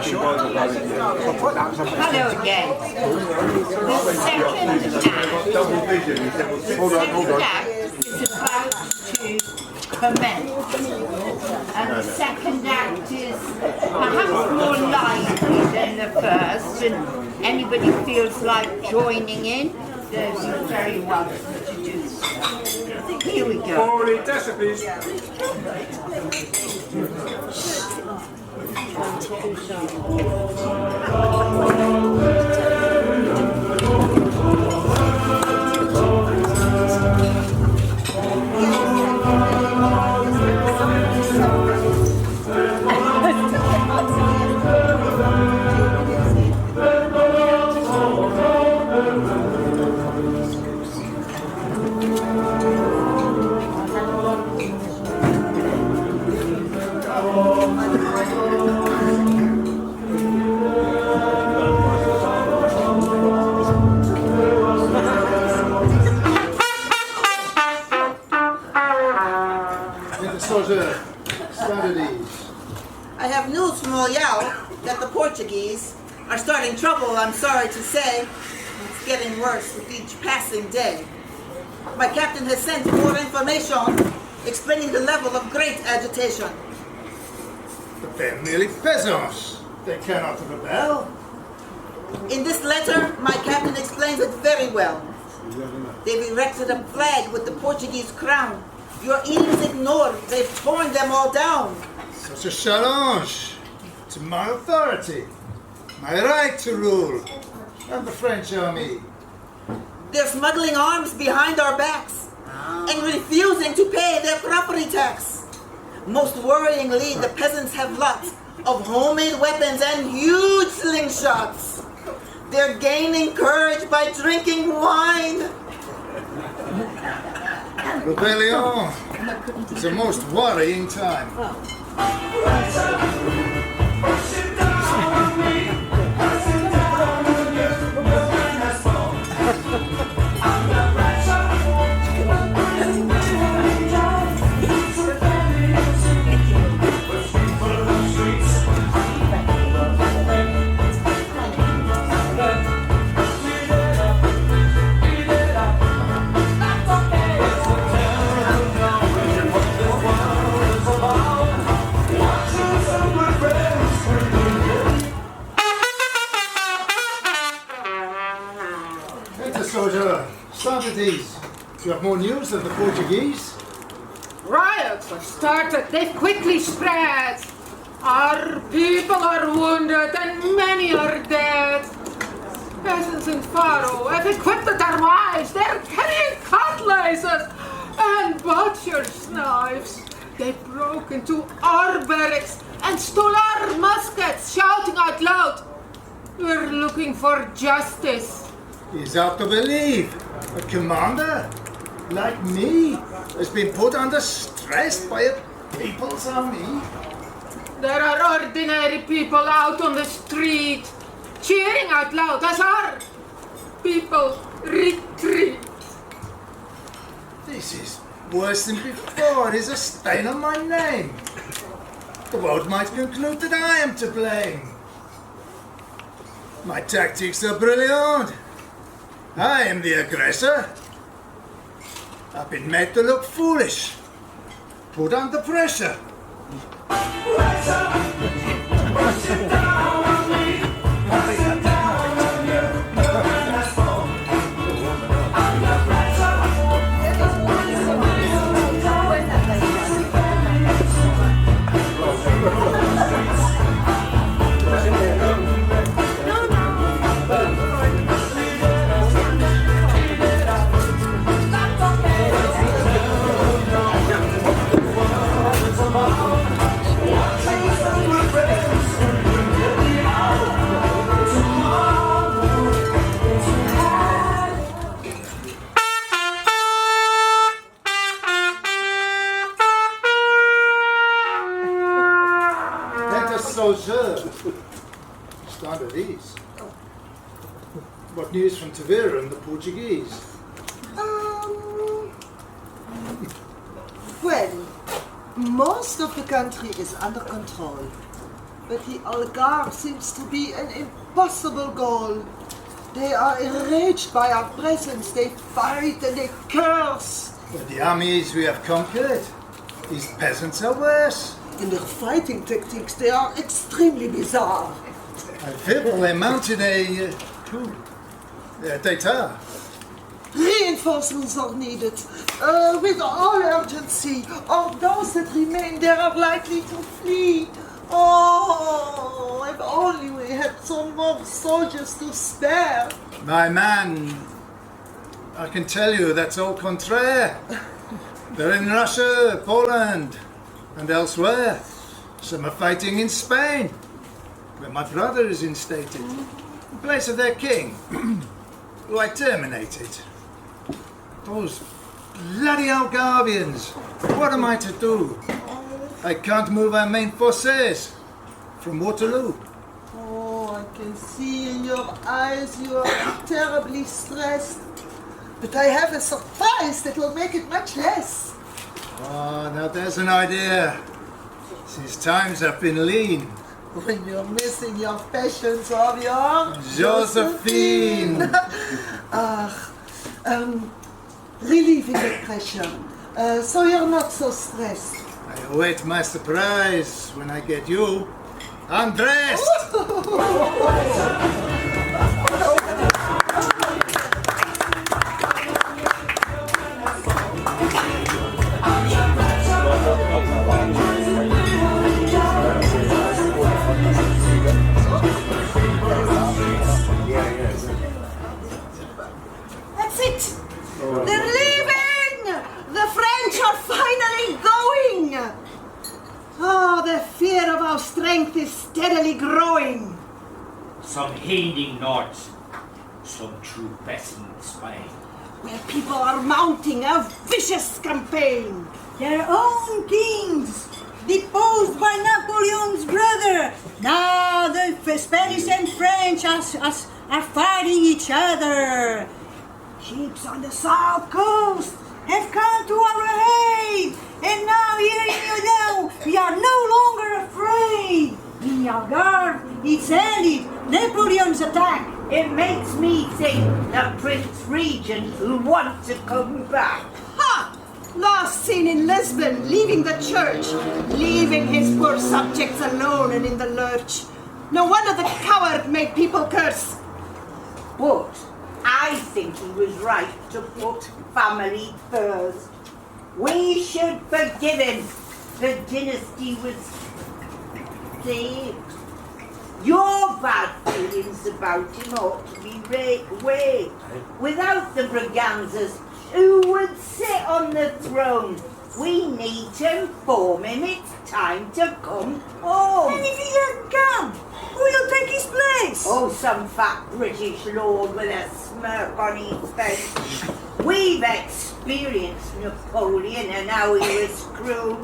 Hello again. The second act is about to commence. And the second act is perhaps more lively than the first. And anybody feels like joining in, you're very welcome to do so. Here we go. Barboleta, please. I have news from Royal that the Portuguese are starting trouble, I'm sorry to say. It's getting worse with each passing day. My captain has sent more information explaining the level of great agitation. But they're merely peasants. They cannot rebel. In this letter, my captain explains it very well. They've erected a flag with the Portuguese crown. Your edicts ignored. They've torn them all down. Such a challenge to my authority, my right to rule, and the French army. They're smuggling arms behind our backs and refusing to pay their property tax. Most worryingly, the peasants have lots of homemade weapons and huge slingshots. They're gaining courage by drinking wine. Rebellion is a most worrying time. Soldier, Socrates, you have more news of the Portuguese? Riots have started. They've quickly spread. Our people are wounded and many are dead. Peasants in Faro have equipped their wives. They're carrying cutlasses and butcher's knives. They broke into our barracks and stole our muskets, shouting out loud, "We're looking for justice." Is hard to believe. A commander like me has been put under stress by a people's army. There are ordinary people out on the street, cheering out loud as our people retreat. This is worse than before. It is a stain on my name. The world might conclude that I am to blame. My tactics are brilliant. I am the aggressor. I've been made to look foolish, put under pressure. Stand at ease. What news from Tavera and the Portuguese? Well, most of the country is under control. but the Algarve seems to be an impossible goal. They are enraged by our presence. They fight and they curse. But the armies we have conquered, these peasants are worse. In their fighting tactics, they are extremely bizarre. I feel they mounted a d'état. Reinforcements are needed, with all urgency, or those that remain there are likely to flee. Oh, if only we had some more soldiers to spare. My man, I can tell you that's au contraire. They're in Russia, Poland, and elsewhere. Some are fighting in Spain, where my brother is instated, in place of their king, who I terminated. Those bloody Algarvians, what am I to do? I can't move our main forces from Waterloo. Oh, I can see in your eyes you are terribly stressed. But I have a surprise that will make it much less. Oh, now there's an idea. Since times have been lean. When you're missing your passions of your... Josephine! Relieving the pressure, so you're not so stressed. I await my surprise when I get you undressed! That's it! They're leaving! The French are finally going! Oh, the fear of our strength is steadily growing. Some heading north, some true passing Spain. Where people are mounting a vicious campaign. Their own kings, deposed by Napoleon's brother. Now the Spanish and French are fighting each other. Ships on the south coast have come to our aid. And now here you know, we are no longer afraid. In the Algarve, it's ended. Napoleon's attack. It makes me think the Prince Regent will want to come back. Ha! Last seen in Lisbon, leaving the church, leaving his poor subjects alone and in the lurch. No wonder the coward made people curse. But I think he was right to put family first. We should forgive him. The dynasty was saved. Your bad feelings about him ought to be raked away. Without the Braganzas, who would sit on the throne? We need to inform him it's time to come home. And if he doesn't come, who will take his place? Oh, some fat British lord with a smirk on his face. We've experienced Napoleon and how he was cruel.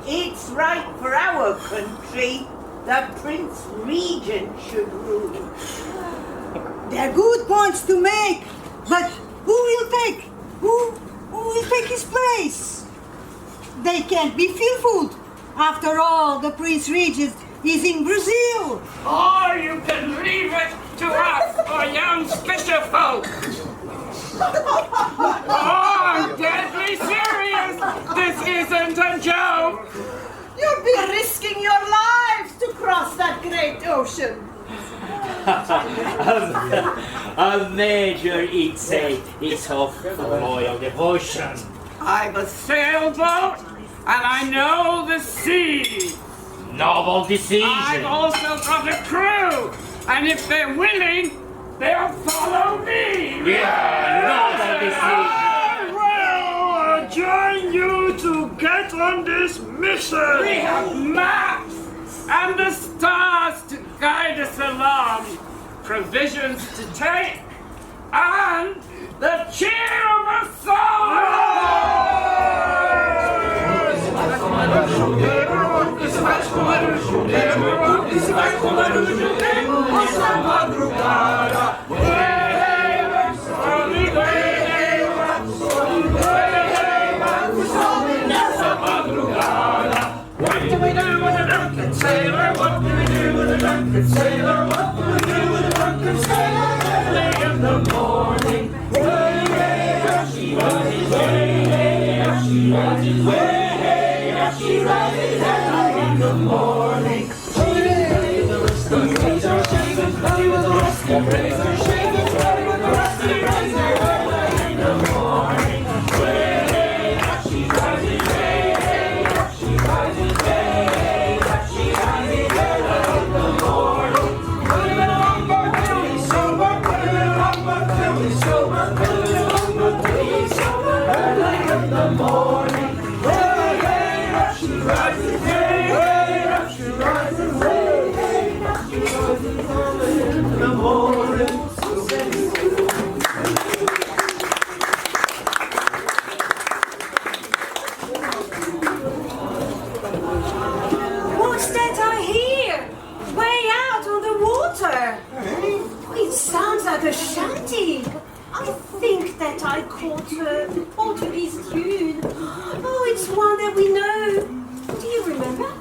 It's right for our country that Prince Regent should rule. They're good points to make, but who will take his place? They can't be fearful. After all, the Prince Regent is in Brazil. Or you can leave it to us, or young fisherfolk. Oh, I'm deadly serious. This isn't a joke. You'll be risking your lives to cross that great ocean. A major, he'd say, it's of royal devotion. I've a sailboat, and I know the sea. Noble decision. I've also got a crew, and if they're willing, they'll follow me. Noble decision. I will join you to get on this mission. We have maps and the stars to guide us along, provisions to take, and the cheer of a song. What do we do with a drunken sailor? What do we do drunken sailor, what will we do with a drunken sailor? Early in the morning, way, hey, up she rises, way, hey, up she rises, way, hey, up she rises, early in the morning. Hey, the rest of the razor shaving, ready with the rusty razor shaving, ready with the rusty razor, early in the morning. Way, hey, up she rises, way, hey, up she rises, way, hey, up she rises, early in the morning. Put it on, but till he's sober, put it on, but till he's sober, put it on, but till he's sober, early in the morning. Way, hey, up she rises, way, hey, up she rises, way, hey, up she rises, early in the morning. What's that I hear? Way out on the water. It sounds like a shanty. I think that I caught a Portuguese tune. Oh, it's one that we know. Do you remember?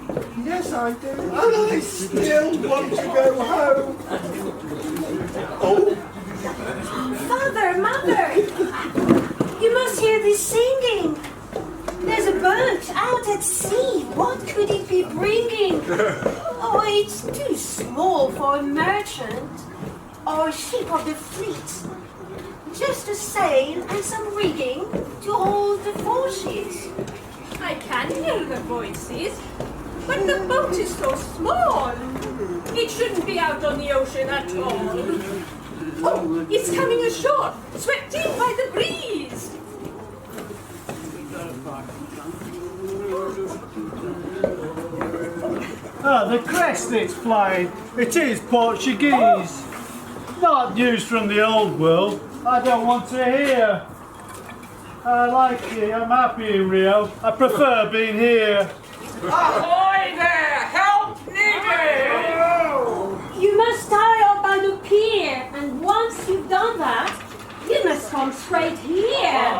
Yes, I do. And I still want to go home. Father, Mother, you must hear this singing. There's a boat out at sea. What could it be bringing? Oh, it's too small for a merchant or a ship of the fleet. Just a sail and some rigging to hold the forces. I can hear the voices, but the boat is so small. It shouldn't be out on the ocean at all. Oh, it's coming ashore, swept in by the breeze. Ah, the crest it's flying. It is Portuguese. Not news from the old world. I don't want to hear. I like it. I'm happy in Rio. I prefer being here. Ahoy there! Help needed! You must tie up by the pier, and once you've done that, you must come straight here.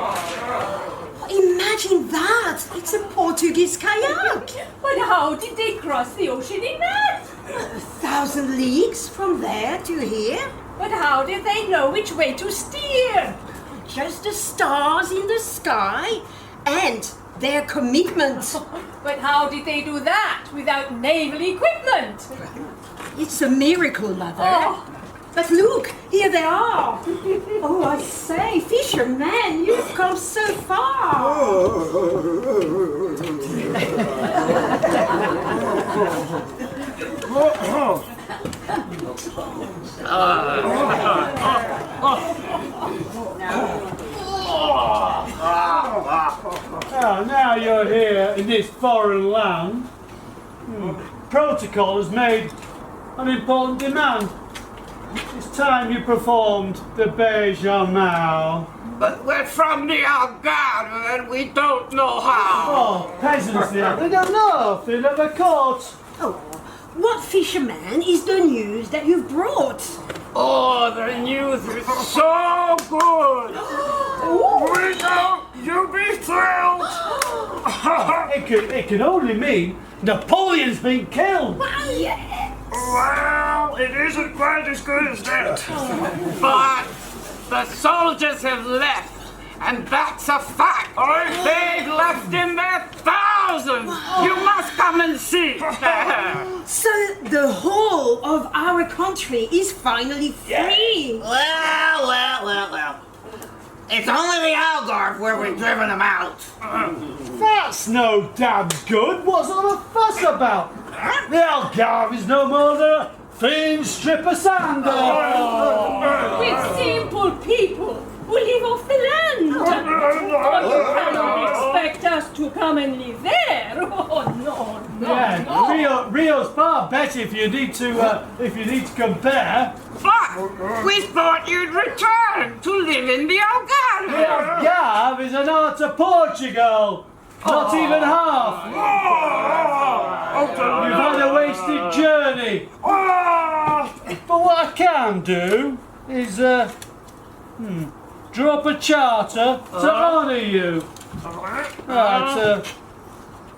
Imagine that! It's a Portuguese kayak. But how did they cross the ocean in that? 1,000 leagues from there to here. But how did they know which way to steer? Just the stars in the sky and their commitment. But how did they do that without naval equipment? It's a miracle, Mother. Oh. But look, here they are. Oh, I say, fisherman, you've come so far. Ah, now you're here in this foreign land. Protocol has made an important demand. It's time you performed the Benjamin. But we're from the Algarve and we don't know how. Oh, peasants there. They don't know. They never caught. Oh, what fisherman is the news that you've brought? Oh, the news is so good. Will you be thrilled? It can only mean Napoleon's been killed. Well, it isn't quite as good as that. But the soldiers have left, and that's a fact. They've left in their thousands. You must come and see. So the whole of our country is finally free. Well. It's only the Algarve where we've driven them out. That's no damn good. What's all the fuss about? The Algarve is no more than a thin strip of sand. With simple people who live off the land. Oh, you cannot expect us to come and live there. Oh, no. Yeah, Rio's far better if you need to compare. But we thought you'd return to live in the Algarve. The Algarve is an art of Portugal. Not even half. You've had a wasted journey. But what I can do is draw up a charter to honour you. Right,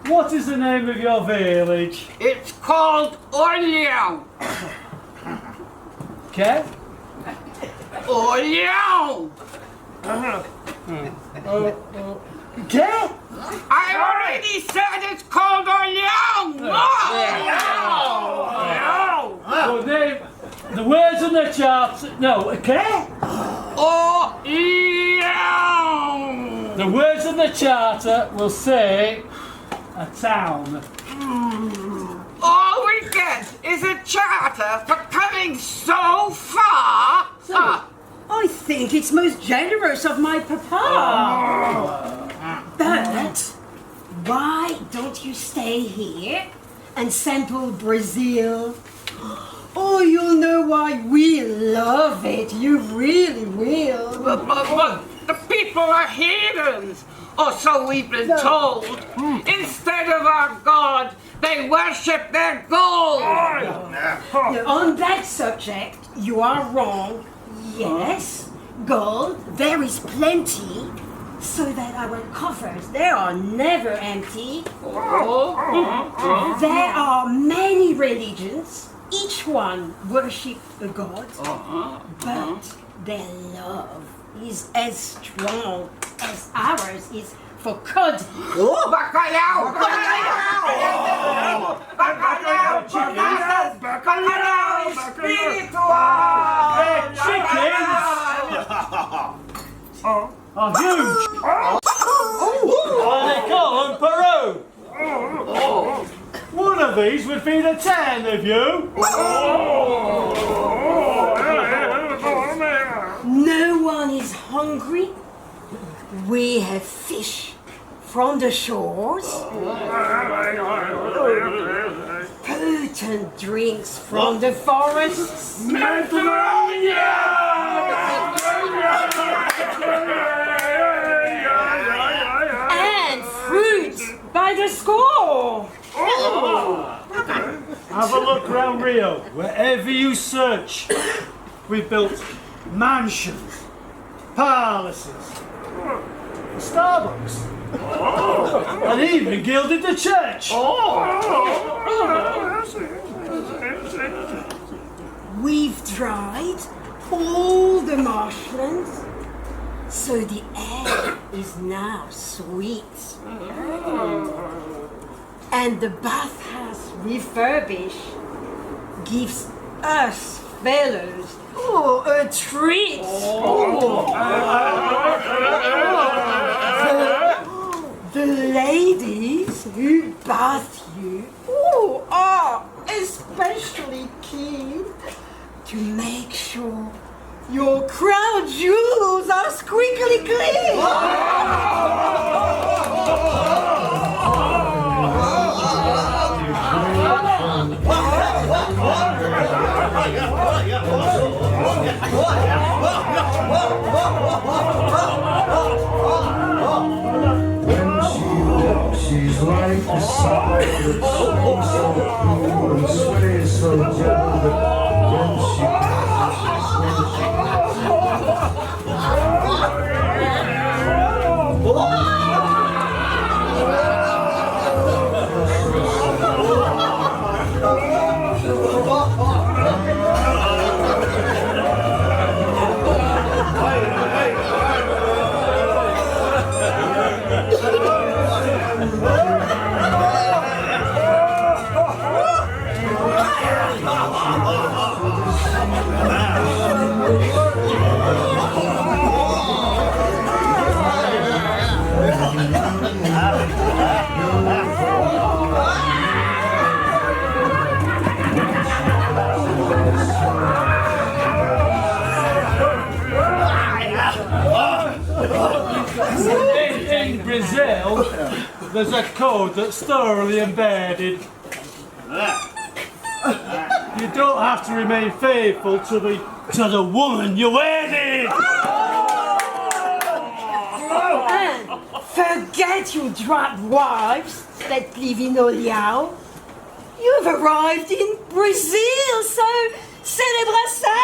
What is the name of your village? It's called Orleans. Okay? Orleans. Okay? I already said it's called Orleans. Well, name the words on the chart. No, okay? Orleans. The words on the charter will say a town. All we get is a charter for coming so far. I think it's most generous of my papa. But why don't you stay here and sample Brazil? Oh, you'll know why we love it. You really will. But the people are heathens, or so we've been told. Instead of our God, they worship their gold. Now, on that subject, you are wrong. Yes, gold, there is plenty, so that our coffers, they are never empty. There are many religions, each one worship a god, but their love is as strong as ours is for cod. Bacalhau! Bacalhau espiritual! Chickens are huge. They call them Peru. One of these would feed a 10 of you. No one is hungry. We have fish from the shores, potent drinks from the forests, and fruit by the score. Have a look around Rio. Wherever you search, we built mansions, palaces, Starbucks, and even gilded the church. We've dried all the marshlands, so the air is now sweet. And the bathhouse refurbished gives us fellows a treat. The ladies who bath you are especially keen to make sure your crown jewels are squeakily clean. She's like the sun, so cool and sways so gentle. When she In Brazil, there's a code that's thoroughly embedded. You don't have to remain faithful to the woman you're wedded. And forget your drug wives that live in Orleans. You've arrived in Brazil, so celebrate ça!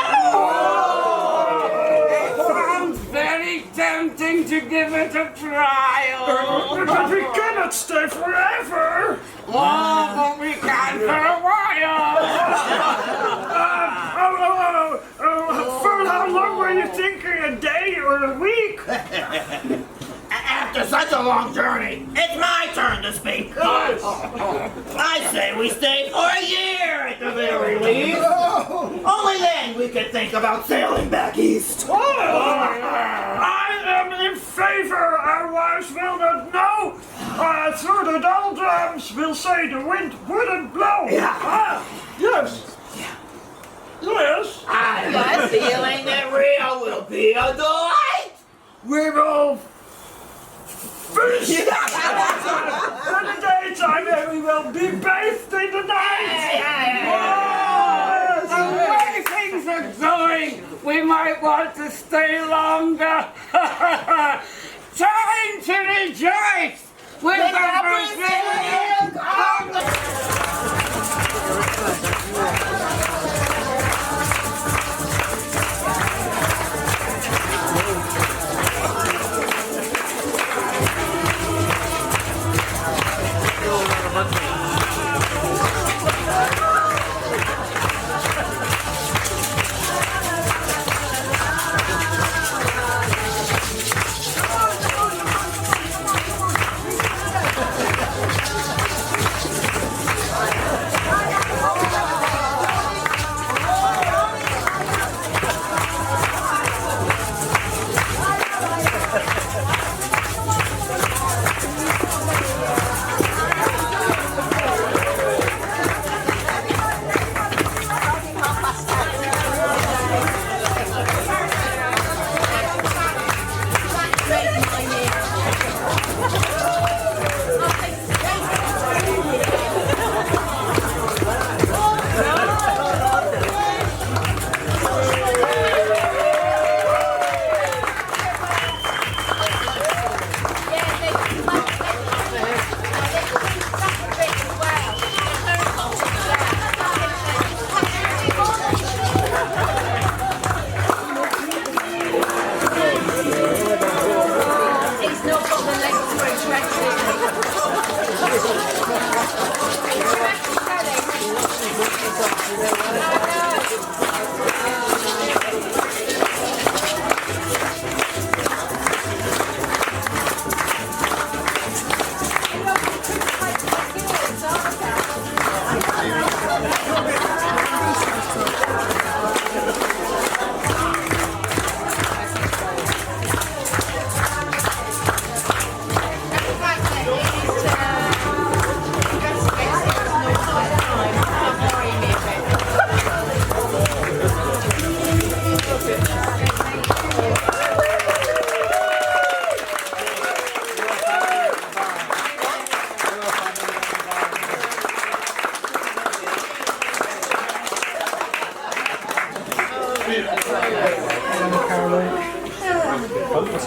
It sounds very tempting to give it a trial. But we cannot stay forever. Oh, but we can for a while. For how long were you thinking? A day or a week? After such a long journey, it's my turn to speak. Yes. I say we stay for a year at the very least. Only then we can think about sailing back east. I am in favor. Our wives will not know. Through the doldrums, we'll say the wind wouldn't blow. Yeah. Yes. Yes. I have a feeling that Rio will be a delight. We will fish in the daytime and we will be bathed in the night. The way things are going, we might want to stay longer. Time to rejoice with the Brazilian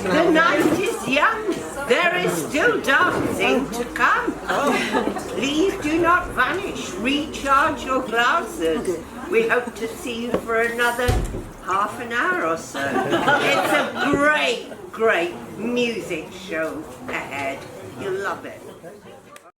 The night is young. There is still dancing to come. Please do not vanish. Recharge your glasses. We hope to see you for another half an hour or so. It's a great, great music show ahead. You'll love it.